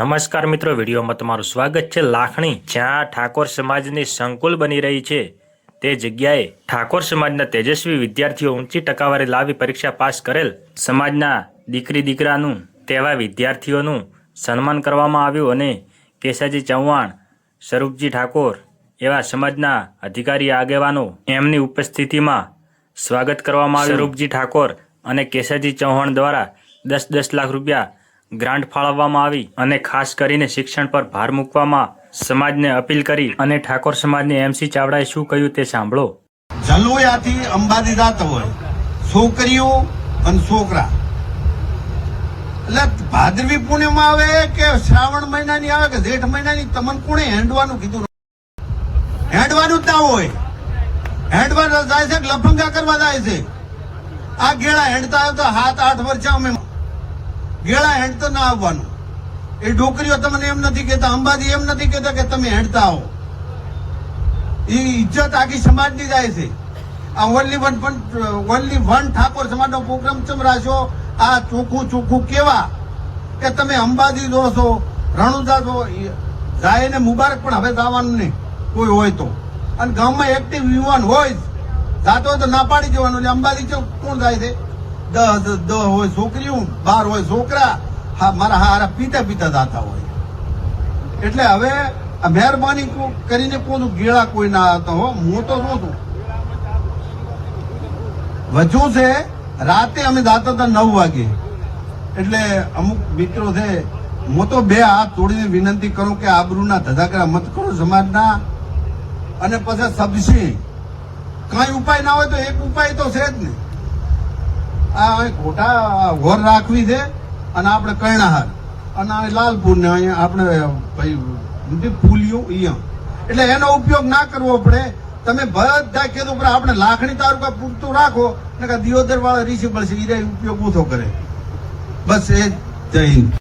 નમસ્કાર મિત્રો, વિડીયોમાં તમારું સ્વાગત છે। લાખણી જ્યાં ઠાકોર સમાજની સંકુલ બની રહી છે તે જગ્યાએ ઠાકોર સમાજના તેજસ્વી વિદ્યાર્થીઓ ઊંચી ટકાવારી લાવી પરીક્ષા પાસ કરેલ સમાજના દીકરી દીકરાનું તેવા વિદ્યાર્થીઓનું સન્માન કરવામાં આવ્યું અને કેસાજી ચૌહાણ, સ્વરૂપજી ઠાકોર એવા સમાજના અધિકારી આગેવાનો એમની ઉપસ્થિતિમાં સ્વાગત કરવામાં આવ્યું। સ્વરૂપજી ઠાકોર અને કેસાજી ચૌહાણ દ્વારા 10 લાખ રૂપિયા ગ્રાન્ટ ફાળવવામાં આવી અને ખાસ કરીને શિક્ષણ પર ભાર મૂકવામાં સમાજને અપીલ કરી અને ઠાકોર સમાજની MC ચાવડાએ શું કહ્યું તે સાંભળો। જલોયાથી અંબાજી જાતો હોય છોકરીઓ અને છોકરા, એટલે ભાદરવી પૂર્ણિમા આવે કે શ્રાવણ મહિનાની આવે કે જેઠ મહિનાની, તમને કોણે હેંડવાનું કીધું? હેંડવાનું જ ના હોય। હેંડવા જાય છે, લફંગા કરવા જાય છે। આ ગેળા હેંડતા હોય તો 7-8 વર્ષ અમે ગેળા હેંડતો ના આવવાનું। એ ડોકરીઓ તમને એમ નથી કહેતા, અંબાજી એમ નથી કહેતા કે તમે હેંડતા આવો। એ ઇજ્જત આખી સમાજની જાય છે। આ ઓનલી વન ઠાકોર સમાજનો પ્રોગ્રામ ચમ રાખ્યો। આ ચોખ્ખું કેવા કે તમે અંબાજી દો છો, રણુજા છો, જાય ને મુબારક, પણ હવે જવાનું નહીં કોઈ હોય તો। અને ગામમાં એક્ટિવ યુવાન હોય, જાતો હોય તો ના પાડી દેવાનું। એટલે અંબાજી કોણ જાય છે? 10 હોય છોકરીઓ, 12 હોય છોકરા, હા મારા હારા પીતા જાતા હોય। એટલે હવે મહેરબાની કરીને કોઈ ગેળા કોઈ ના આવતા હો। હું તો શું છું વજુ છે, રાતે અમે જાતા હતા 9 વાગે। એટલે અમુક મિત્રો છે, હું તો 2 હાથ જોડીને વિનંતી કરું કે આબરૂના ધજાકરા મત કરો સમાજના। અને પછી સબસી કઈ ઉપાય ના હોય તો એક ઉપાય તો છે જ ને, આ ખોટા ઘોર રાખવી છે। અને આપણે કર્ણાહાર અને લાલપુર ને અહીંયા આપણે ભાઈ ફૂલિયું અહીંયા, એટલે એનો ઉપયોગ ના કરવો પડે। તમે બધા કીધું પણ આપણે લાખણી તાલુકા પૂરતું રાખો ને દિયોદર વાળા ઋષિ બળશે એ ઉપયોગ ઓછો કરે। બસ એ જય હિન્દ।